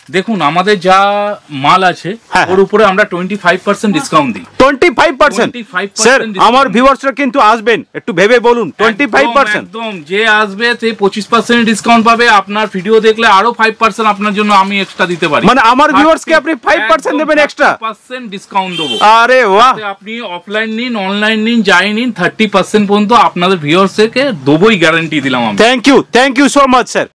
দেখুন আমাদের যা মাল আছে ওর উপরে আমরা 25% ডিসকাউন্ট দিই। 25%? স্যার আমার ভিউয়ার্সরা কিন্তু আসবেন, একটু ভেবে বলুন। 25%? একদম, যে আসবে সে 25% ডিসকাউন্ট পাবে। আপনার ভিডিও দেখলে আরো 5% আপনার জন্য আমি এক্সট্রা দিতে পারি। মানে আমার ভিউয়ার্সকে আপনি 5% দেবেন এক্সট্রা? 5% ডিসকাউন্ট দেবো। আরে বাহ! আপনি অফলাইন নিন, অনলাইন নিন, যাই নিন, 30% পর্যন্ত আপনাদের ভিউয়ার্সকে দেবই, গ্যারান্টি দিলাম আমি। Thank you so much sir.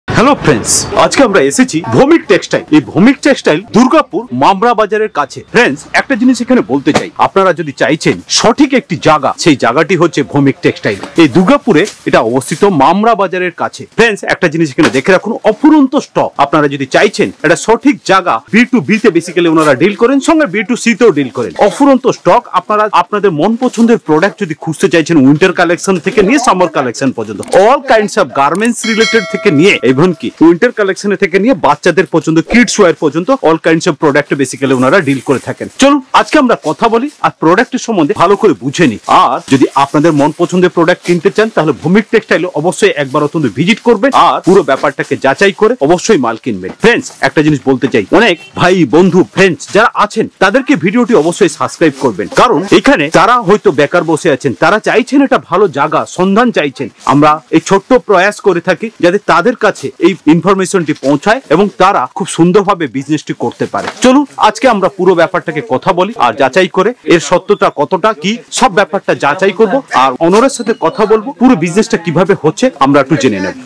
Hello friends, আজকে আমরা এসেছি ভৌমিক টেক্সটাইল। এই ভৌমিক টেক্সটাইল দুর্গাপুর মামরা বাজারের কাছে। ফ্রেন্ডস, একটা জিনিস এখানে বলতে চাই, আপনারা যদি চাইছেন সঠিক একটি জায়গা, সেই জায়গাটি হচ্ছে ভৌমিক টেক্সটাইল। এই দুর্গাপুরে এটা অবস্থিত মামরা বাজারের কাছে। ফ্রেন্ডস, একটা জিনিস এখানে দেখে রাখুন, অফুরন্ত স্টক। আপনারা যদি চাইছেন এটা সঠিক জায়গা, B2B তে বেসিক্যালি ওনারা ডিল করেন, সঙ্গে B2C তেও ডিল করেন। অফুরন্ত স্টক। আপনারা আপনাদের মন পছন্দের প্রোডাক্ট যদি খুঁজতে চাইছেন, উইন্টার কালেকশন থেকে নিয়ে সামার কালেকশন পর্যন্ত, all kinds of garments related থেকে নিয়ে কি উইন্টার কালেকশন থেকে নিয়ে বাচ্চাদের পর্যন্ত, কিডস ওয়্যার পর্যন্ত all kinds of product basically ওনারা ডিল করে থাকেন। চলুন আজকে আমরা কথা বলি আর প্রোডাক্টের সম্বন্ধে ভালো করে বুঝে নিই। আর যদি আপনাদের মন পছন্দের প্রোডাক্ট কিনতে চান, তাহলে ভৌমিক টেক্সটাইলে অবশ্যই একবার অন্তত ভিজিট করবেন আর পুরো ব্যাপারটাকে যাচাই করে অবশ্যই মাল কিনবেন। ফ্রেন্ডস, একটা জিনিস বলতে চাই, অনেক ভাই বন্ধু ফ্রেন্ডস যারা আছেন তাদেরকে ভিডিওটি অবশ্যই সাবস্ক্রাইব করবেন, কারণ এখানে যারা হয়তো বেকার বসে আছেন, তারা চাইছেন একটা ভালো জায়গা সন্ধান চাইছেন। আমরা এই ছোট্ট প্রয়াস করে থাকি যাতে তাদের কাছে এই ইনফরমেশনটি পৌঁছায় এবং তারা খুব সুন্দরভাবে বিজনেসটি করতে পারে। চলুন আজকে আমরা পুরো ব্যাপারটাকে কথা বলি আর যাচাই করে এর সত্যতা কতটা কি সব ব্যাপারটা যাচাই করব আর অনরের সাথে কথা বলবো, পুরো বিজনেসটা কিভাবে হচ্ছে আমরা একটু জেনে নেব।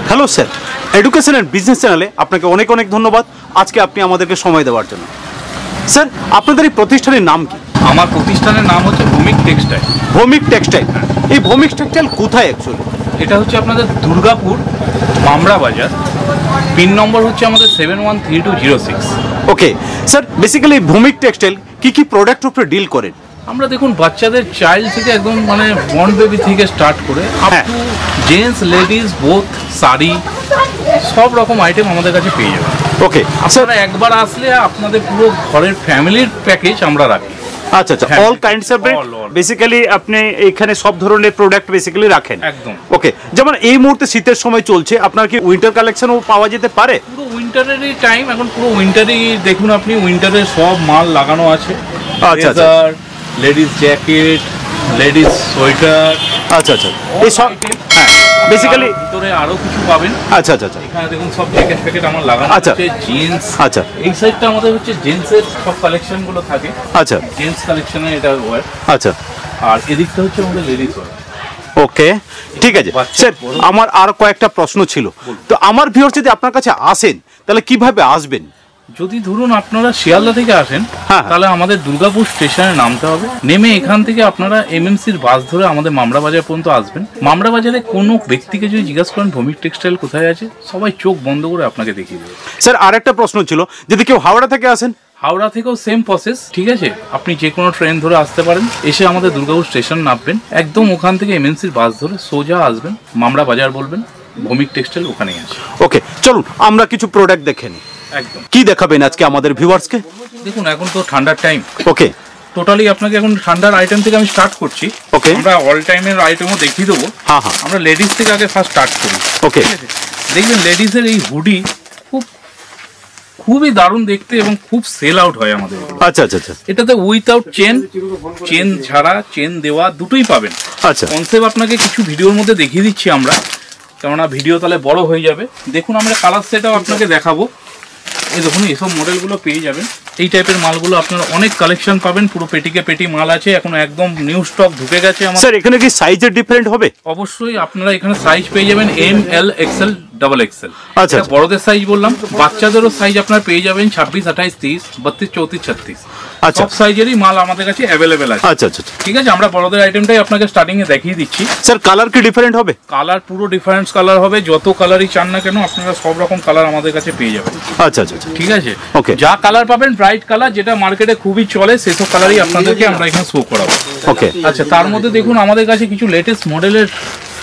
Hello sir, education and business চ্যানেলে আপনাকে অনেক অনেক ধন্যবাদ আজকে আপনি আমাদেরকে সময় দেওয়ার জন্য। স্যার, আপনাদের এই প্রতিষ্ঠানের নাম কি? আমার প্রতিষ্ঠানের নাম হচ্ছে ভৌমিক টেক্সটাইল। ভৌমিক টেক্সটাইল। এই ভৌমিক টেক্সটাইল কোথায় অ্যাকচুয়ালি? এটা হচ্ছে আপনাদের দুর্গাপুর মামরা বাজার। পিন নম্বর হচ্ছে আমাদের 713206। Okay sir, basically Bhowmik textile কি কি প্রোডাক্ট উপরে ডিল করেন? আমরা দেখুন বাচ্চাদের চাইল্ড থেকে একদম মানে বর্ন বেবি থেকে স্টার্ট করে up to gents ladies both, sari, সব রকম আইটেম আমাদের কাছে পেয়ে যাবেন। ওকে, আপনারা একবার আসলে আপনাদের পুরো ঘরের ফ্যামিলির প্যাকেজ আমরা রাখি। আচ্ছা আচ্ছা, অল কাইন্ডস অফ বেসিক্যালি আপনি এখানে সব ধরনের প্রোডাক্ট বেসিক্যালি রাখেন? একদম। ওকে, যেমন এই মুহূর্তে শীতের সময় চলছে, আপনার কি উইন্টার কালেকশনও পাওয়া যেতে পারে? পুরো উইন্টারেরই টাইম, এখন পুরো উইন্টারই দেখুন, আপনি উইন্টারের সব মাল লাগানো আছে। আচ্ছা আচ্ছা, লেডিস জ্যাকেট, লেডিস সোয়েটার, আচ্ছা আচ্ছা, এই সব হ্যাঁ বেসিক্যালি ভিতরে আরো কিছু পাবেন। আচ্ছা আচ্ছা আচ্ছা, এখানে দেখুন সব জ্যাকেট প্যাকেট আমার লাগানো আছে। জিন্স, আচ্ছা, এই সাইডটা আমাদের হচ্ছে জেন্টসের সব কালেকশন গুলো থাকে। আচ্ছা, জেন্টস কালেকশনে এটা ওয়্যার। আচ্ছা, আর এদিকটা হচ্ছে আমাদের লেডিস ওয়্যার। ওকে, ঠিক আছে স্যার, আমার আর কয়েকটা প্রশ্ন ছিল। তো আমার ভিউয়ার যদি আপনার কাছে আসেন তাহলে কিভাবে আসবেন? যদি ধরুন আপনারা শিয়ালদা থেকে আসেন, তাহলে আমাদের দুর্গাপুর স্টেশনে নামতে হবে। নেমে এখান থেকে আপনারা এমএমসির বাস ধরে আমাদের মামরা বাজার পর্যন্ত আসবেন। মামরা বাজারে কোনো ব্যক্তিকে যদি জিজ্ঞাসা করেন ভৌমিক টেক্সটাইল কোথায় আছে, সবাই চোখ বন্ধ করে আপনাকে দেখিয়ে দেবে। স্যার, আর একটা প্রশ্ন ছিল, যদি কেউ হাওড়া থেকে আসেন? হাওড়া থেকেও সেম প্রসেস, ঠিক আছে, আপনি যে কোনো ট্রেন ধরে আসতে পারেন, এসে আমাদের দুর্গাপুর স্টেশন নামবেন, একদম ওখান থেকে এমএমসির বাস ধরে সোজা আসবেন, মামরা বাজার বলবেন, ভৌমিক টেক্সটাইল ওখানেই আছে। ওকে, চলুন আমরা কিছু প্রোডাক্ট দেখে নিই। একদম। কি দেখাবেন আজকে আমাদের ভিউয়ার্সকে? দেখুন এখন তো ঠান্ডার টাইম। ওকে, টোটালি আপনাকে এখন ঠান্ডার আইটেম থেকে আমি স্টার্ট করছি। ওকে, আমরা অল টাইমের আইটেমও দেখিয়ে দেবো। হ্যাঁ হ্যাঁ, আমরা লেডিস থেকে আগে ফার্স্ট স্টার্ট করি। ওকে, দেখবেন লেডিসের এই হুডি খুবই দারুণ দেখতে এবং খুব সেল আউট হয় আমাদের। আচ্ছা আচ্ছা আচ্ছা, এটাতে উইথাউট চেন, চেন ছাড়া, চেন দেওয়া দুটোই পাবেন। আচ্ছা, কনসেপ্ট আপনাকে কিছু ভিডিওর মধ্যে দেখিয়ে দিচ্ছি আমরা, কেননা ভিডিও তাহলে বড় হয়ে যাবে। দেখুন আমরা কালার সেটও আপনাকে দেখাবো। এই দেখুন এইসব মডেলগুলো পেয়ে যাবেন। এই টাইপের মালগুলো আপনারা অনেক কালেকশন পাবেন, পুরো পেটিকে পেটি মাল আছে, এখন একদম নিউ স্টক ঢুকে গেছে আমাদের। স্যার, এখানে কি সাইজের ডিফারেন্ট হবে? অবশ্যই, আপনারা এখানে সাইজ পেয়ে যাবেন এম, এল, এক্সেল, ডাবল এক্সেল। আচ্ছা, বড়দের সাইজ বললাম, বাচ্চাদেরও সাইজ আপনারা পেয়ে যাবেন 26, 28, 30, 32, 34, 36। আচ্ছা, সব সাইজেরই মাল আমাদের কাছে অ্যাভেলেবেল আছে। আচ্ছা আচ্ছা, ঠিক আছে, আমরা বড়দের আইটেমটাই আপনাকে স্টার্টিং এ দেখিয়ে দিচ্ছি। স্যার, কালার কি ডিফারেন্ট হবে? কালার পুরো ডিফারেন্স কালার হবে, যত কালারই চান না কেন আপনারা সব রকম কালার আমাদের কাছে পেয়ে যাবেন। আচ্ছা আচ্ছা, ঠিক আছে, ওকে, যা কালার পাবেন ব্রাইট কালার, যেটা মার্কেটে খুবই চলে, সেসব কালারই আপনাদেরকে আমরা এখানে শো করাবো। ওকে, আচ্ছা, তার মধ্যে দেখুন আমাদের কাছে কিছু লেটেস্ট মডেলের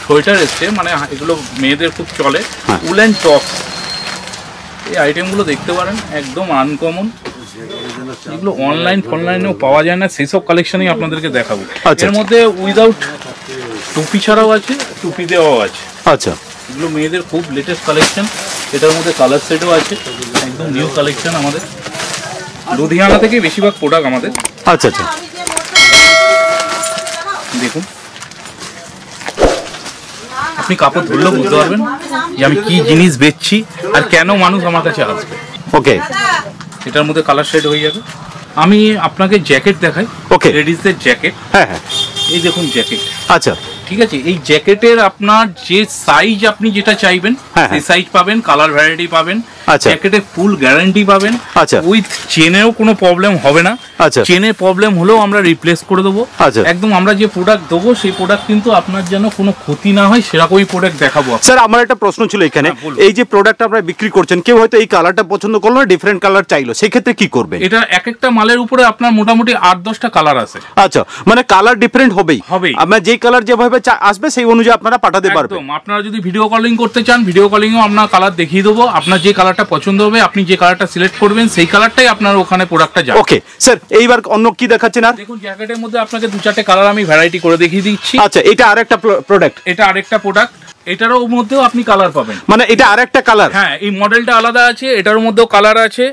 সোয়েটার এসছে, মানে এগুলো মেয়েদের খুব চলে, উলেন টপস। এই আইটেমগুলো দেখতে পারেন, একদম আনকমন, এগুলো অনলাইনেও পাওয়া যায় না, সেই সব কালেকশনই আপনাদেরকে দেখাবো। আচ্ছা। এর মধ্যে উইদাউট টুপি ছাড়াও আছে, টুপি দেওয়াও আছে। আচ্ছা, এগুলো মেয়েদের খুব লেটেস্ট কালেকশন। এটার মধ্যে কালার সেটও আছে, একদম নিউ কালেকশন আমাদের। লুধিয়ানা থেকে বেশিরভাগ প্রোডাক্ট আমাদের। আচ্ছা আচ্ছা, দেখুন আপনি কাপড় ধরলেও বুঝতে পারবেন যে আমি কি জিনিস বেচছি আর কেন মানুষ আমার কাছে আসবে। ওকে, এটার মধ্যে কালার শেড হয়ে যাবে। আমি আপনাকে জ্যাকেট দেখাই। ওকে, লেডিসদের জ্যাকেট। হ্যাঁ হ্যাঁ, এই দেখুন জ্যাকেট। আচ্ছা, ঠিক আছে, এই জ্যাকেটের আপনার যে সাইজ আপনি যেটা চাইবেন সেই সাইজ পাবেন, কালার ভ্যারাইটি পাবেন। আচ্ছা, জ্যাকেটে ফুল গ্যারান্টি পাবেন। আচ্ছা, উইথ চেনেও কোনো প্রবলেম হবে না। আচ্ছা, চেনে প্রবলেম হলেও আমরা রিপ্লেস করে দেবো। আচ্ছা, একদম আমরা যে প্রোডাক্ট দেবো সেই প্রোডাক্ট কিন্তু আপনার যেন কোনো ক্ষতি না হয় সেরকমই প্রোডাক্ট দেখাবো। স্যার আমার একটা প্রশ্ন ছিল এখানে, এই যে প্রোডাক্ট আপনারা বিক্রি করছেন, কেউ হয়তো এই কালারটা পছন্দ করলো না, ডিফারেন্ট কালার চাইলো, সেই ক্ষেত্রে কি করবেন? এটা এক একটা মালের উপরে আপনার মোটামুটি 8-10টা কালার আছে। আচ্ছা, মানে কালার ডিফারেন্ট হবেই। আপনার যেই কালার যেভাবে আসবে সেই অনুযায়ী আপনারা পাঠাতে পারবেন। একদম, আপনারা যদি ভিডিও কলিং করতে চান ভিডিও কলিংও আপনার কালার দেখিয়ে দেবো। আপনার যে কালারটা পছন্দ হবে আপনি যে কালারটা সিলেক্ট করবেন সেই কালারটাই আপনার ওখানে প্রোডাক্টটা যাবে। ওকে স্যার, এইবার অন্য কি দেখাচ্ছেন? আর দেখুন জ্যাকেটের মধ্যে আপনাকে 2-4টে কালার আমি ভ্যারাইটি করে দেখিয়ে দিচ্ছি। আচ্ছা, এটা আরেকটা প্রোডাক্ট। এটা আরেকটা প্রোডাক্ট, এটারও মধ্যেও আপনি কালার পাবেন। মানে এটা আরেকটা কালার? হ্যাঁ, এই মডেলটা আলাদা আছে, এটার মধ্যেও কালার আছে।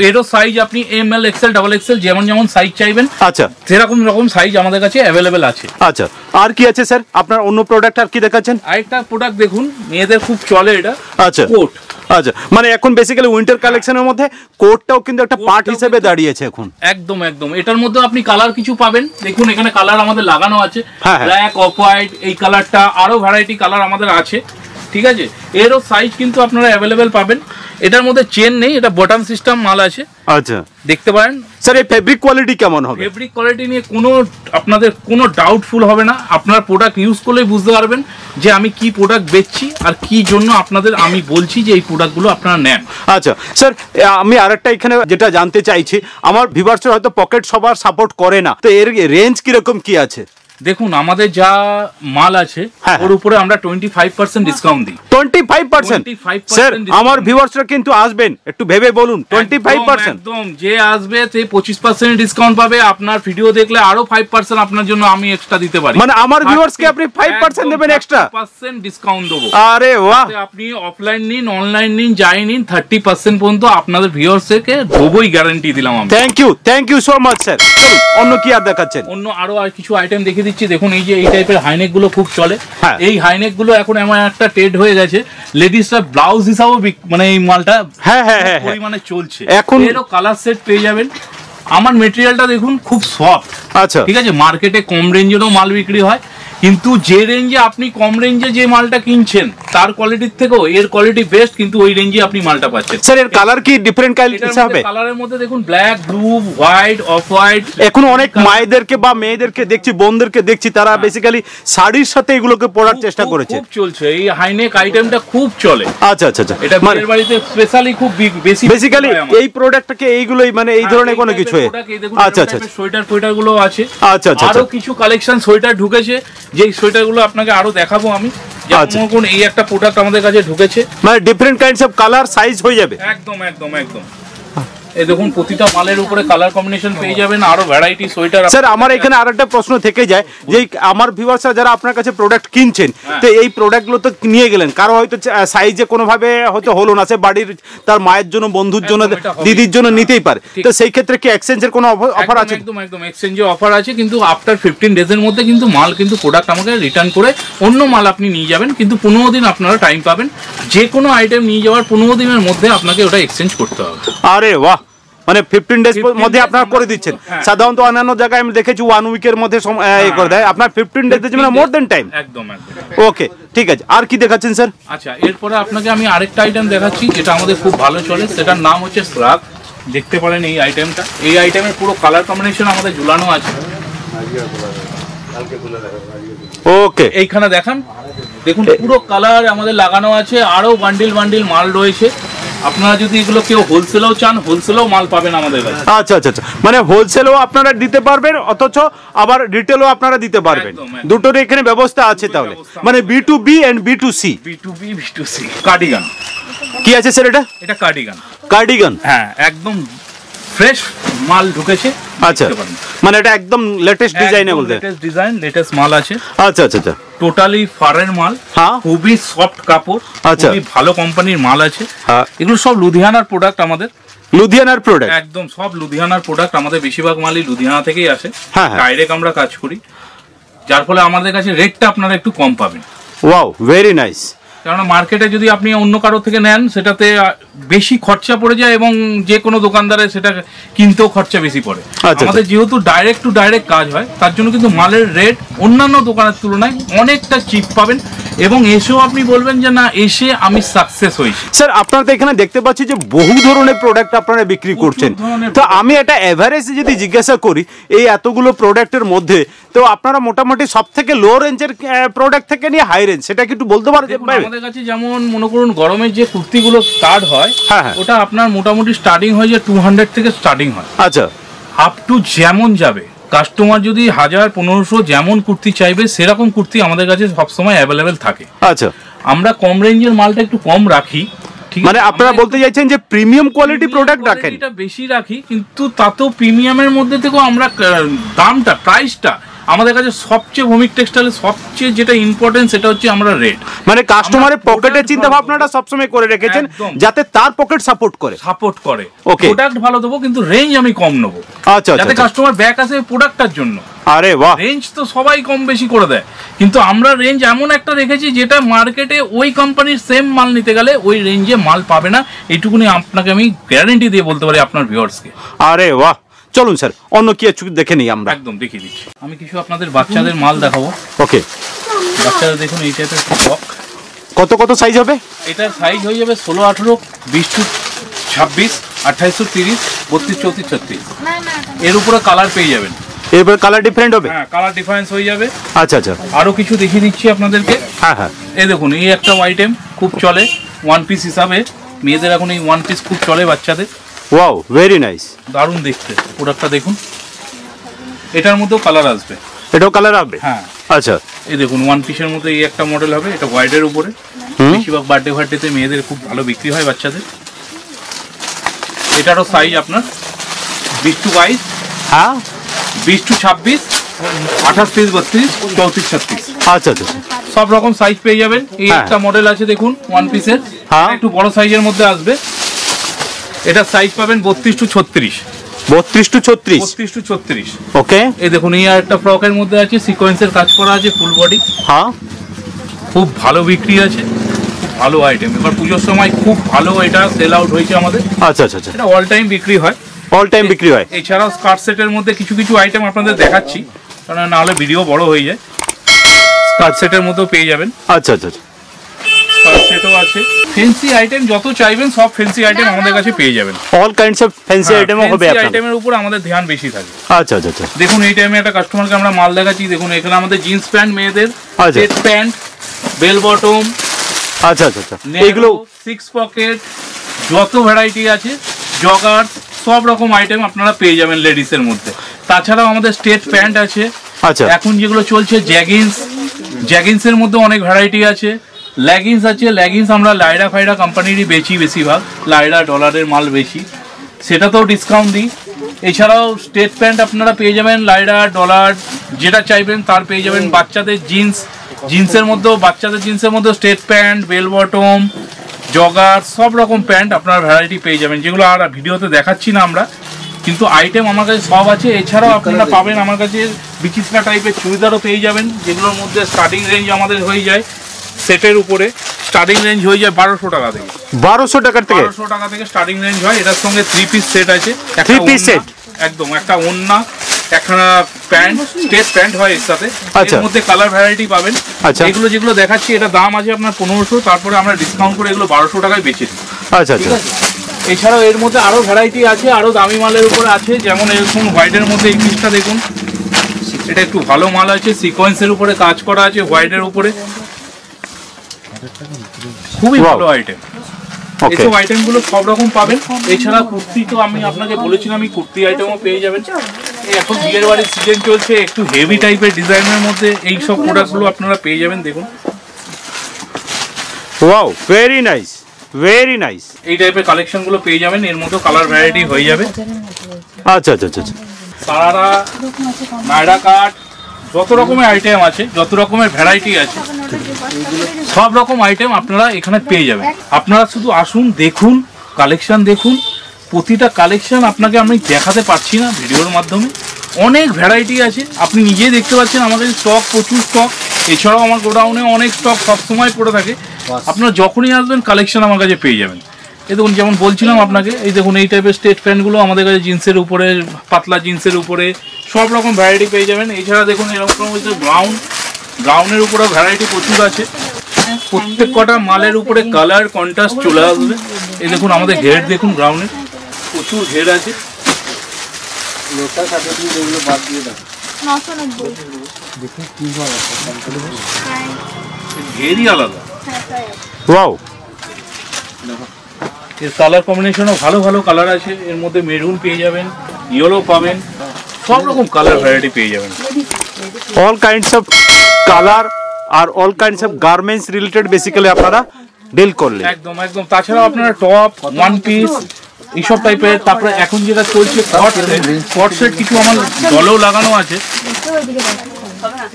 এরও সাইজ আপনি ML XL XXL যেমন যেমন সাইজ চাইবেন আচ্ছা সেরকম রকম সাইজ আমাদের কাছে অ্যাভেলেবেল আছে। আচ্ছা, আর কি আছে স্যার আপনার অন্য প্রোডাক্ট আর কি দেখাচ্ছেন? আরেকটা প্রোডাক্ট দেখুন, মেয়েদের খুব চলে এটা। আচ্ছা, কোট। আচ্ছা, মানে এখন বেসিক্যালি উইন্টার কালেকশনের মধ্যে কোটটাও কিন্তু একটা পার্ট হিসেবে দাঁড়িয়েছে এখন। একদম একদম, এটার মধ্যে আপনি কালার কিছু পাবেন। দেখুন এখানে কালার আমাদের লাগানো আছে, ব্ল্যাক, অফ হোয়াইট, এই কালারটা, আরো ভ্যারাইটি কালার আমাদের আছে। ঠিক আছে, এরও সাইজ কিন্তু আপনারা অ্যাভেলেবেল পাবেন। এটার মধ্যে চেন নেই, এটা বটম সিস্টেম মাল আছে। আচ্ছা, দেখতে পারেন। স্যার এই ফেব্রিক কোয়ালিটি কেমন হবে? ফেব্রিক কোয়ালিটি নিয়ে আপনাদের কোনো ডাউটফুল হবে না। আপনার প্রোডাক্ট ইউজ করলেই বুঝতে পারবেন যে আমি কি প্রোডাক্ট বেচছি আর কি জন্য আপনাদের আমি বলছি যে এই প্রোডাক্টগুলো আপনারা নেন। আচ্ছা স্যার, আমি আরেকটা এখানে যেটা জানতে চাইছি, আমার ভিউয়ার্সরা হয়তো পকেট সবার সাপোর্ট করে না, তো এর রেঞ্জ কিরকম কি আছে? দেখুন আমাদের যা মাল আছে ওর উপরে আমরা 25% ডিসকাউন্ট দিই। 25%? স্যার আমার ভিউয়ার্সরা কিন্তু আসবেন, একটু ভেবে বলুন। 25%? একদম, যে আসবে সে 25% ডিসকাউন্ট পাবে। আপনার ভিডিও দেখলে আরো 5% আপনার জন্য আমি এক্সট্রা দিতে পারি। মানে আমার ভিউয়ার্সকে আপনি 5% দেবেন এক্সট্রা? 5% ডিসকাউন্ট দেবো। আরে বাহ! আপনি অফলাইন নিন, অনলাইন নিন, যাই নিন, 30% পর্যন্ত আপনাদের ভিউয়ার্সকে দেবই, গ্যারান্টি দিলাম আমি। Thank you so much sir. অন্য কি আর দেখাচ্ছেন? অন্য আরো কিছু আইটেম দেখিয়ে দিচ্ছি। দেখুন এই যে এই টাইপের হাইনেক গুলো খুব চলে। এই হাইনেক গুলো এখন এমন একটা ট্রেড হয়ে গেছে, লেডিসরা ব্লাউজ হিসাবেও মানে এই মালটা পরিমাণে চলছে। এখন এরও কালার সেট পেয়ে যাবেন। আমার মেটেরিয়ালটা দেখুন খুব সফট। আচ্ছা, ঠিক আছে, মার্কেটে কম রেঞ্জেরও মাল বিক্রি হয়, কিন্তু যে রেঞ্জে আপনি কম রেঞ্জে যে মালটা কিনছেন তার কোয়ালিটির থেকেও এর কোয়ালিটি বেস্ট, কিন্তু ওই রেঞ্জে আপনি মালটা পাচ্ছেন। স্যার এর কালার কি ডিফারেন্ট কালার হবে? কালারের মধ্যে দেখুন black, blue, white, off white. এখন অনেক মায়েদেরকে বা মেয়েদেরকে দেখছি, বোনদেরকে দেখছি, তারা বেসিক্যালি শাড়ির সাথে এগুলোকে পরার চেষ্টা করেছে। খুব চলছে এই হাইনেক আইটেমটা, খুব চলে। আচ্ছা আচ্ছা আচ্ছা, এটা বিয়ের বাড়িতে স্পেশালি খুব বেশি। বেসিক্যালি এই প্রোডাক্টটাকে এইগুলোই মানে এই ধরনের কোনো কিছু। আচ্ছা আচ্ছা, সোয়েটার গুলো আছে। আচ্ছা আচ্ছা, আরো কিছু কালেকশন সোয়েটার ঢুকেছে, যে সোয়েটার গুলো আপনাকে আরো দেখাবো আমি। যেমন এই একটা প্রোডাক্ট আমাদের কাছে ঢুকেছে, মানে different kinds of colour size হয়ে যাবে। একদম একদম একদম। এই দেখুন প্রতিটা মালের উপরে কালার কম্বিনেশন পেয়ে যাবেন, আরো ভ্যারাইটি সোয়েটার। স্যার আমার এখানে আরেকটা প্রশ্ন থেকে যায়, যে আমার ভিউয়ার্সরা যারা আপনার কাছে প্রোডাক্ট কিনছেন, তো এই প্রোডাক্টগুলো তো নিয়ে গেলেন, কারো হয়তো সাইজে কোনোভাবে হয়তো হলো না, সে বাড়ির তার মায়ের জন্য, বন্ধুর জন্য, দিদির জন্য নিতেই পারে, তো সেই ক্ষেত্রে কি এক্সচেঞ্জের কোনো অফার আছে? একদম একদম, এক্সচেঞ্জের অফার আছে, কিন্তু আফটার 15 ডেজের মধ্যে কিন্তু মাল কিন্তু প্রোডাক্ট আমাকে রিটার্ন করে অন্য মাল আপনি নিয়ে যাবেন, কিন্তু 15 দিন আপনারা টাইম পাবেন। যে কোনো আইটেম নিয়ে যাওয়ার 15 দিনের মধ্যে আপনাকে ওটা এক্সচেঞ্জ করতে হবে। আরে বাহ, মানে 15 ডেজ মধ্যে আপনারা করে দিচ্ছেন। সাধারণত অন্যান্য জায়গায় আমি দেখেছি 1 উইকের মধ্যে করে দেয়, আপনার 15 ডেজ মানে মোর দেন টাইম। একদম একদম। ওকে ঠিক আছে, আর কি দেখাচ্ছেন স্যার? আচ্ছা, এরপরে আপনাকে আমি আরেকটা আইটেম দেখাচ্ছি যেটা আমাদের খুব ভালো চলে, সেটার নাম হচ্ছে শ্রাগ। দেখতে পারেন এই আইটেমটা, এই আইটেমের পুরো কালার কম্বিনেশন আমাদের ঝুলানো আছে। ওকে, এইখানে দেখান, দেখুন পুরো কালার আমাদের লাগানো আছে, আরো বান্ডিল বান্ডিল মাল রয়েছে। আপনারা যদি এগুলো কেউ হোলসেলেও চান, হোলসেলেও মাল পাবেন আমাদের কাছে। আচ্ছা আচ্ছা আচ্ছা, মানে হোলসেলও আপনারা দিতে পারবেন, অথচ আবার রিটেলও আপনারা দিতে পারবেন, দুটোর এখানে ব্যবস্থা আছে। তাহলে মানে B2B and B2C। B2B B2C। Cardigan কি আছে স্যার? এটা কার্ডিগান। কার্ডিগান, হ্যাঁ একদম ফ্রেশ মাল ঢুকেছে। আচ্ছা, মানে এটা একদম লেটেস্ট ডিজাইনে বলতে, লেটেস্ট ডিজাইন, লেটেস্ট মাল আছে। আচ্ছা আচ্ছা আচ্ছা, টোটালি ফারের মাল, হ্যাঁ, খুবই সফট কাপড়, আচ্ছা, খুবই ভালো কোম্পানির মাল আছে। হ্যাঁ, এগুলো সব লুধিয়ানার প্রোডাক্ট আমাদের, লুধিয়ানার প্রোডাক্ট, একদম সব লুধিয়ানার প্রোডাক্ট। আমাদের বেশিরভাগ মালই লুধিয়ানা থেকেই আসে, হ্যাঁ, ডাইরেক্ট আমরা কাজ করি, যার ফলে আমাদের কাছে রেটটা আপনারা একটু কম পাবেন। Wow, very nice. কারণ মার্কেটে যদি আপনি অন্য কারো থেকে নেন সেটাতে বেশি খরচা পড়ে যায় এবং যে কোনো দোকানদারের সেটা কিনতেও খরচা বেশি পড়ে। আমাদের যেহেতু ডাইরেক্ট টু ডাইরেক্ট কাজ হয়, তার জন্য কিন্তু মালের রেট অন্যান্য দোকানের তুলনায় অনেকটা চিপ পাবেন এবং এসেও আপনি বলবেন যে না, এসে আমি সাকসেস হয়েছি। স্যার, আপনারা তো এখানে দেখতে পাচ্ছি যে বহু ধরনের প্রোডাক্ট আপনারা বিক্রি করছেন, তো আমি একটা এভারেজে যদি জিজ্ঞাসা করি এই এতগুলো প্রোডাক্টের মধ্যে, তো আপনারা মোটামুটি সব থেকে লো রেঞ্জের প্রোডাক্ট থেকে নিয়ে হাই রেঞ্জ, সেটা কি একটু বলতে পারেন? আমাদের কাছে যেমন মনে করুন গরমের যে কুর্তিগুলো স্টার্ট হয়, ওটা আপনার মোটামুটি স্টার্টিং হয় যে 200 থেকে স্টার্টিং হয়। আচ্ছা, আপ টু যেমন যাবে, কাস্টমার যদি 1000 1500 যেমন কুর্তি চাইবে সেরকম কুর্তি আমাদের কাছে সবসময় অ্যাভেলেবেল থাকে। আচ্ছা, আমরা কম রেঞ্জের মালটা একটু কম রাখি, ঠিক মানে আপনারা বলতে চাইছেন যে প্রিমিয়াম কোয়ালিটি প্রোডাক্ট রাখেন? এটা বেশি রাখি, কিন্তু তাতেও প্রিমিয়ামের মধ্যে থেকেও আমরা দামটা, প্রাইসটা আমাদের কাছে সবচেয়ে ভৌমিক টেক্সটাইলের সবচেয়ে যেটা ইম্পর্টেন্ট সেটা হচ্ছে আমরা রেট। মানে কাস্টমারের পকেটের চিন্তা ভাবনাটা সবসময় করে রেখেছেন যাতে তার পকেট সাপোর্ট করে। ওকে, প্রোডাক্ট ভালো দেবো কিন্তু রেঞ্জ আমি কম নেবো, আচ্ছা, যাতে কাস্টমার ব্যাক আসে প্রোডাক্টটার জন্য। আরে বাহ, রেঞ্জ তো সবাই কম বেশি করে দেয়, কিন্তু আমরা রেঞ্জ এমন একটা রেখেছি যেটা মার্কেটে ওই কোম্পানির সেম মাল নিতে গেলে ওই রেঞ্জে মাল পাবে না, এইটুকুনি আপনাকে আমি গ্যারান্টি দিয়ে বলতে পারি আপনার ভিউয়ার্সকে। আরে বাহ, চলুন স্যার অন্য কি একটু দেখে নিই আমরা। একদম দেখিয়ে দিচ্ছি। আমি কিছু আপনাদের বাচ্চাদের মাল দেখাবো। ওকে, বাচ্চাদের দেখুন এই টাইপের ফ্রক। কত কত সাইজ হবে? এটার সাইজ হয়ে যাবে 16 18, 20 to 26, 28 to 30, 32 34 36। এর উপরে কালার পেয়ে যাবেন। এরপর কালার ডিফারেন্ট হবে? হ্যাঁ, কালার ডিফারেন্স হয়ে যাবে। আচ্ছা আচ্ছা, আরো কিছু দেখিয়ে দিচ্ছি আপনাদেরকে। হ্যাঁ হ্যাঁ, এই দেখুন, এই একটা আইটেম খুব চলে ওয়ান পিস হিসাবে, মেয়েদের এখন এই ওয়ান পিস খুব চলে বাচ্চাদের। ওয়াও, ভেরি নাইস, দারুণ দেখতে। প্রোডাক্টটা দেখুন, এটার মধ্যেও কালার আসবে। এটাও কালার হবে? হ্যাঁ, আচ্ছা। এই দেখুন ওয়ান পিসের মধ্যে এই একটা মডেল হবে, এটা হোয়াইটের উপরে। বেশিরভাগ বার্থডেতে মেয়েদের খুব ভালো বিক্রি হয় বাচ্চাদের। এটারও সাইজ আপনার 20 to 22, হ্যাঁ, 20 to 26, 28 30 32, 34 36। আচ্ছা আচ্ছা, সব রকম সাইজ পেয়ে যাবেন। এই একটা মডেল আছে দেখুন ওয়ান পিসের, একটু বড় সাইজের মধ্যে আসবে। এটা সাইজ পাবেন 32 to 36। 32 to 36? 32 to 36। ওকে, এই দেখুন এই আর একটা ফ্রকের মধ্যে আছে, সিকোয়েন্সের কাজ করা আছে, ফুল বডি। হ্যাঁ, খুব ভালো বিক্রি আছে, খুব ভালো আইটেম। এবার পুজোর সময় খুব ভালো এটা সেল আউট হয়েছে আমাদের। আচ্ছা আচ্ছা আচ্ছা, এটা অল টাইম বিক্রি হয়, অল টাইম বিক্রি হয়। এছাড়াও স্কার্ট সেটের মধ্যে কিছু কিছু আইটেম আপনাদের দেখাচ্ছি, কারণ না হলে ভিডিও বড় হয়ে যায়। স্কার্ট সেটের মধ্যেও পেয়ে যাবেন। আচ্ছা আচ্ছা, স্কার্ট সেটও আছে। ফ্যান্সি আইটেম যত চাইবেন সব ফ্যান্সি আইটেম আমাদের কাছে পেয়ে যাবেন। অল কাইন্ডস অফ ফ্যান্সি আইটেমও হবে আপনাদের? আইটেমের উপর আমাদের ধ্যান বেশি থাকে। আচ্ছা আচ্ছা আচ্ছা, দেখুন এই টাইমে একটা কাস্টমারকে আমরা মাল দেখাচ্ছি। দেখুন এখানে আমাদের জিন্স প্যান্ট মেয়েদের, সেট প্যান্ট, বেল বটম, আচ্ছা আচ্ছা আচ্ছা, এগুলো 6 পকেট, যত ভ্যারাইটি আছে, জগার, সব রকম আইটেম আপনারা পেয়ে যাবেন লেডিসের মধ্যে। তাছাড়াও আমাদের স্টেট প্যান্ট আছে। আচ্ছা, এখন যেগুলো চলছে জ্যাগিন্স, জ্যাগিন্সের মধ্যে অনেক ভ্যারাইটি আছে। লেগিংস আছে, লেগিংস আমরা লাইরা ফাইরা কোম্পানিরই বেশি বেশিরভাগ, লাইরা ডলারের মাল বেশি, সেটাতেও ডিসকাউন্ট দিই। এছাড়াও স্টেট প্যান্ট আপনারা পেয়ে যাবেন লাইরা ডলার, যেটা চাইবেন তার পেয়ে যাবেন। বাচ্চাদের জিন্স, জিন্সের মধ্যেও বাচ্চাদের জিন্সের মধ্যেও straight pant, bell bottom, jogger, সব রকম প্যান্ট আপনার ভ্যারাইটি পেয়ে যাবেন, যেগুলো আর ভিডিওতে দেখাচ্ছি না আমরা, কিন্তু আইটেম আমার কাছে সব আছে। এছাড়াও আপনারা পাবেন আমার কাছে বিচিত্রা টাইপের চুড়িদারও পেয়ে যাবেন, যেগুলোর মধ্যে স্টার্টিং রেঞ্জ আমাদের হয়ে যায় সেটের উপরে, স্টার্টিং রেঞ্জ হয়ে যায় 1200 টাকা থেকে। 1200 টাকা থেকে? 1200 টাকা থেকে স্টার্টিং রেঞ্জ হয়। এটার সঙ্গে 3 পিস সেট আছে। 3 পিস সেট? একদম, একটা ওন্না, একটা প্যান্ট, স্টেট প্যান্ট হয় এর সাথে। এর মধ্যে কালার ভ্যারাইটি পাবেন। এগুলো যেগুলো দেখাচ্ছি এটা দাম আছে আপনার 1500, তারপরে আমরা ডিসকাউন্ট করে এগুলো 1200 টাকায় বেচে দিই। আচ্ছা আচ্ছা, এছাড়াও এর মধ্যে আরো ভ্যারাইটি আছে, আরো দামি মালের উপরে আছে। যেমন এরকম হোয়াইটের মধ্যে এই পিসটা দেখুন, এটা একটু ভালো মাল আছে, সিকোয়েন্সের উপরে কাজ করা আছে, হোয়াইটের উপরে, খুবই ভালো আইটেম। এইসব আইটেম গুলো সব রকম পাবেন। এছাড়া কুর্তি তো আমি আপনাকে বলেছিলাম, এই কুর্তি আইটেমও পেয়ে যাবেন। এখন বিয়ের বাড়ির সিজন চলছে, একটু হেভি টাইপের ডিজাইনের মধ্যে এই সব প্রোডাক্টগুলো আপনারা পেয়ে যাবেন। দেখুন, wow, very nice, very nice. এই টাইপের কালেকশন গুলো পেয়ে যাবেন, এর মধ্যে কালার ভ্যারাইটি হয়ে যাবে। আচ্ছা আচ্ছা আচ্ছা। সারারা, নায়রা কাট, যত রকমের আইটেম আছে, যত রকমের ভ্যারাইটি আছে, সব রকম আইটেম আপনারা এখানে পেয়ে যাবেন। আপনারা শুধু আসুন, দেখুন, কালেকশন দেখুন। প্রতিটা কালেকশন আপনাকে আমি দেখাতে পারছি না ভিডিওর মাধ্যমে, অনেক ভ্যারাইটি আছে, আপনি নিজেই দেখতে পাচ্ছেন। আমাদের স্টক, প্রচুর স্টক, এছাড়াও আমার গোডাউনে অনেক স্টক সবসময় পড়ে থাকে। আপনারা যখনই আসবেন কালেকশন আমার কাছে পেয়ে যাবেন। এই দেখুন, যেমন বলছিলাম আপনাকে, এই দেখুন এই টাইপের স্টেট প্যান্টগুলো আমাদের কাছে জিন্সের উপরে, পাতলা জিন্সের উপরে সব রকম ভ্যারাইটি পেয়ে যাবেন। এছাড়া দেখুন এরকম হচ্ছে ব্রাউনের উপরেও ভ্যারাইটি প্রচুর আছে। প্রত্যেক কটা মালের উপরে কালার কন্ট্রাস্ট চলে আসবে। এই দেখুন আমাদের ঘের দেখুন, ব্রাউনের প্রচুর ঘের আছে। ঘেরই আলাদা। ওয়াও, এর কালার কম্বিনেশনও ভালো ভালো কালার আছে। এর মধ্যে মেরুন পেয়ে যাবেন, ইয়েলো পাবেন, সব রকম কালার ভ্যারাইটি পেয়ে যাবেন। অল কাইন্ডস অফ কালার আর all kinds of garments related basically আপনারা ডিল করলেন। একদম একদম। তাছাড়াও আপনারা টপ, ওয়ান পিস এইসব টাইপের, তারপরে এখন যেটা চলছে কট সেট, কিছু আমার দলেও লাগানো আছে।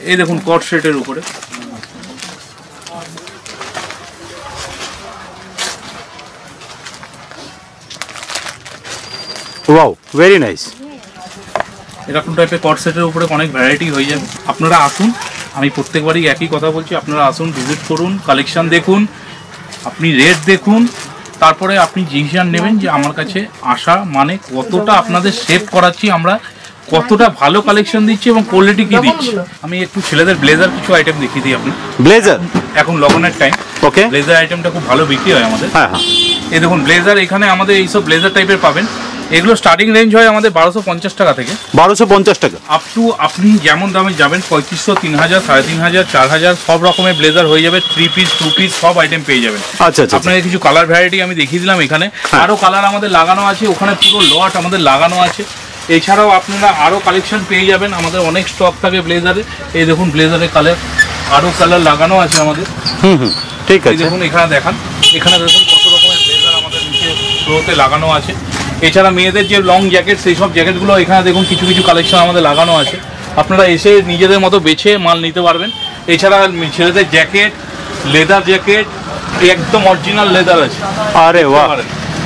এই দেখুন কট সেটের উপরে ওয়াও, ভেরি নাইস। এরকম টাইপের কট সেটের উপরে অনেক ভ্যারাইটি হয়ে যাবে। আপনারা আসুন, আমি প্রত্যেকবারই একই কথা বলছি, আপনারা আসুন, ভিজিট করুন, কালেকশন দেখুন, আপনি রেট দেখুন, তারপরে আপনি ডিসিশন নেবেন যে আমার কাছে আসা মানে কতটা আপনাদের সেভ করাচ্ছি আমরা, কতটা ভালো কালেকশন দিচ্ছি এবং কোয়ালিটি কি দিচ্ছি। আমি একটু ছেলেদের ব্লেজার কিছু আইটেম দেখিয়ে দিই। আপনি ব্লেজার, এখন লগনের টাইম, ওকে, ব্লেজার আইটেমটা খুব ভালো বিক্রি হয় আমাদের। হ্যাঁ হ্যাঁ। এই দেখুন ব্লেজার, এখানে আমাদের এইসব ব্লেজার টাইপের পাবেন। এগুলো স্টার্টিং রেঞ্জ হয় আমাদের 1250 টাকা থেকে, 1250 টাকা আপ টু আপনি যেমন দামে যাবেন 3500, 3000, 3500, 4000 সব রকমের ব্লেজার হয়ে যাবে। 3 পিস, 2 পিস সব আইটেম পেয়ে যাবেন। আচ্ছা আচ্ছা। আপনাকে কিছু কালার ভ্যারাইটি আমি দেখিয়ে দিলাম। এখানে আরো কালার আমাদের লাগানো আছে, ওখানে পুরো লট আমাদের লাগানো আছে। এছাড়াও আপনারা আরো কালেকশন পেয়ে যাবেন, আমাদের অনেক স্টক থাকে ব্লেজারে। এই দেখুন ব্লেজারের কালার, আরো কালার লাগানো আছে আমাদের। ঠিক আছে। দেখুন এখানে দেখান, এখানে দেখুন কত রকমের ব্লেজার আমাদের নিচে ফ্লোতে লাগানো আছে। এছাড়া মেয়েদের যে লং জ্যাকেট, সেই সব জ্যাকেটগুলো এখানে দেখুন কিছু কিছু কালেকশন আমাদের লাগানো আছে। আপনারা এসে নিজেদের মতো বেছে মাল নিতে পারবেন। এছাড়া ছেলেদের জ্যাকেট, লেদার জ্যাকেট, একদম অরিজিনাল লেদার আছে। আরে বাহ,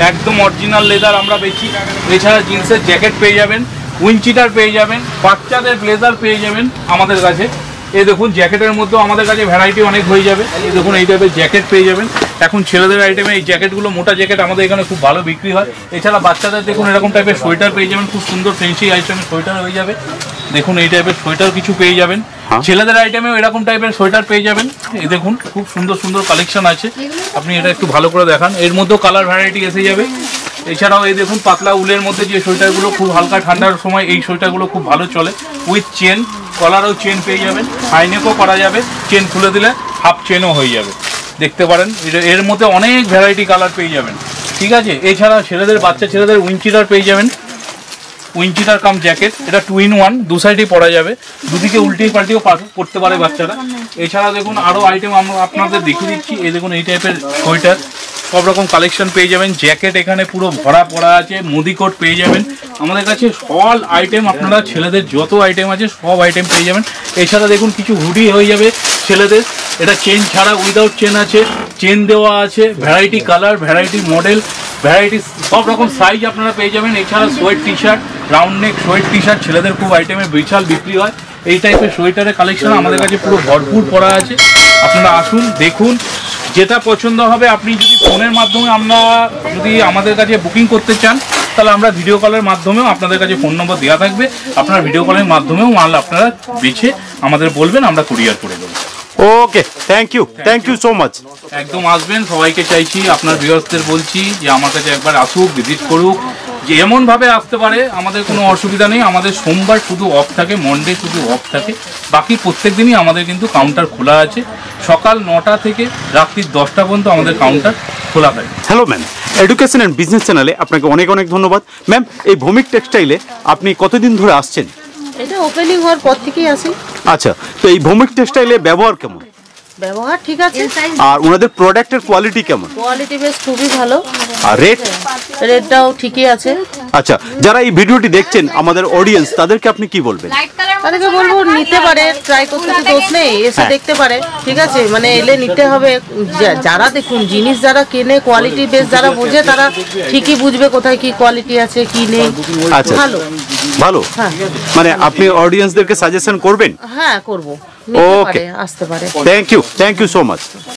একদম অরিজিনাল লেদার আমরা বেচি। এছাড়া জিন্সের জ্যাকেট পেয়ে যাবেন, উইনচিটার পেয়ে যাবেন, বাচ্চাদের ব্লেজার পেয়ে যাবেন আমাদের কাছে। এই দেখুন জ্যাকেটের মধ্যেও আমাদের কাছে ভ্যারাইটি অনেক হয়ে যাবে। এই দেখুন এই টাইপের জ্যাকেট পেয়ে যাবেন। এখন ছেলেদের আইটেমে এই জ্যাকেটগুলো, মোটা জ্যাকেট আমাদের এখানে খুব ভালো বিক্রি হয়। এছাড়া বাচ্চাদের দেখুন এরকম টাইপের সোয়েটার পেয়ে যাবেন, খুব সুন্দর ফ্যান্সি আইটেমের সোয়েটার হয়ে যাবে। দেখুন এই টাইপের সোয়েটার কিছু পেয়ে যাবেন। ছেলেদের আইটেমেও এরকম টাইপের সোয়েটার পেয়ে যাবেন। এই দেখুন খুব সুন্দর সুন্দর কালেকশন আছে, আপনি এটা একটু ভালো করে দেখান। এর মধ্যেও কালার ভ্যারাইটি এসে যাবে। এছাড়াও এই দেখুন পাতলা উলের মধ্যে যে সোয়েটারগুলো, খুব হালকা ঠান্ডার সময় এই সোয়েটারগুলো খুব ভালো চলে। উইথ চেন, কলারও চেন পেয়ে যাবেন, হাইনেকও করা যাবে, চেন খুলে দিলে হাফ চেনও হয়ে যাবে। দেখতে পারেন এর মধ্যে অনেক ভ্যারাইটি কালার পেয়ে যাবেন। ঠিক আছে। এছাড়া ছেলেদের, বাচ্চা ছেলেদের উইনচিটার পেয়ে যাবেন, উইনচিটার কাম জ্যাকেট। এটা 2 in 1, দু সাইডেই পরা যাবে, দুদিকে উল্টিয়ে পাল্টিও পড়তে পারে বাচ্চারা। এছাড়া দেখুন আরও আইটেম আমরা আপনাদের দেখিয়ে দিচ্ছি। এই দেখুন এই টাইপের সোয়েটার, সব রকম কালেকশন পেয়ে যাবেন। জ্যাকেট এখানে পুরো ভরা পড়া আছে, মুদি কোট পেয়ে যাবেন আমাদের কাছে। অল আইটেম আপনারা ছেলেদের যত আইটেম আছে সব আইটেম পেয়ে যাবেন। এছাড়া দেখুন কিছু হুডি হয়ে যাবে ছেলেদের, এটা চেন ছাড়া, উইদাউট চেন আছে, চেন দেওয়া আছে, variety colour, variety model, variety সব রকম সাইজ আপনারা পেয়ে যাবেন। এছাড়া sweat T shirt, round neck sweat T shirt ছেলেদের খুব আইটেমের বিশাল বিক্রি হয়। এই টাইপের সোয়েটারের কালেকশন আমাদের কাছে পুরো ভরপুর করা আছে। আপনারা আসুন, দেখুন, যেটা পছন্দ হবে। আপনি যদি ফোনের মাধ্যমে যদি আমাদের কাছে বুকিং করতে চান, তাহলে আমরা ভিডিও কলের মাধ্যমেও, আপনাদের কাছে ফোন নম্বর দেওয়া থাকবে, আপনার ভিডিও কলের মাধ্যমেও মাল আপনারা বেছে আমাদের বলবেন, আমরা কুরিয়ার করে দেবো। ওকে, থ্যাংক ইউ সো মাচ। একদম আসবেন, সবাইকে চাইছি, আপনার ভিউয়ার্সদের বলছি যে আমার কাছে একবার আসুক, ভিজিট করুক। যে এমনভাবে আসতে পারে, আমাদের কোনো অসুবিধা নেই। আমাদের সোমবার শুধু অফ থাকে, মন্ডে শুধু অফ থাকে, বাকি প্রত্যেক দিনই আমাদের কিন্তু কাউন্টার খোলা আছে। সকাল 9টা থেকে রাত্রি 10টা পর্যন্ত আমাদের কাউন্টার খোলা থাকে। Hello ma'am, education and business চ্যানেলে আপনাকে অনেক অনেক ধন্যবাদ। ম্যাম, এই ভৌমিক টেক্সটাইলে আপনি কতদিন ধরে আসছেন? এটা ওপেনিং হওয়ার পর থেকেই আসি। আচ্ছা, তো এই ভৌমিক টেক্সটাইলে ব্যবহার কেমন? ব্যবহার ঠিক আছে। আর ওনাদের প্রোডাক্টের কোয়ালিটি কেমন? কোয়ালিটি বেশ খুবই ভালো। আর রেটটাও ঠিকই আছে। আচ্ছা, যারা এই ভিডিওটি দেখছেন আমাদের অডিয়েন্স, তাদেরকে আপনি কি বলবেন? তাদেরকে বলবো নিতে পারে, ট্রাই করতে তো দোষ নেই, এসে হ্যাঁ। দেখতে পারে, ঠিক আছে, মানে এলে নিতে হবে। যারা দেখুন জিনিস যারা কেনে, কোয়ালিটি বেশ যারা বোঝে, তারা ঠিকই বুঝবে কোথায় কি কোয়ালিটি আছে কি নেই। আচ্ছা, ভালো, ভালো, হ্যাঁ মানে আপনি অডিয়েন্সদেরকে সাজেশন করবেন? হ্যাঁ করবো, নিতে Okay. পারে, আসতে পারে। Thank you so much.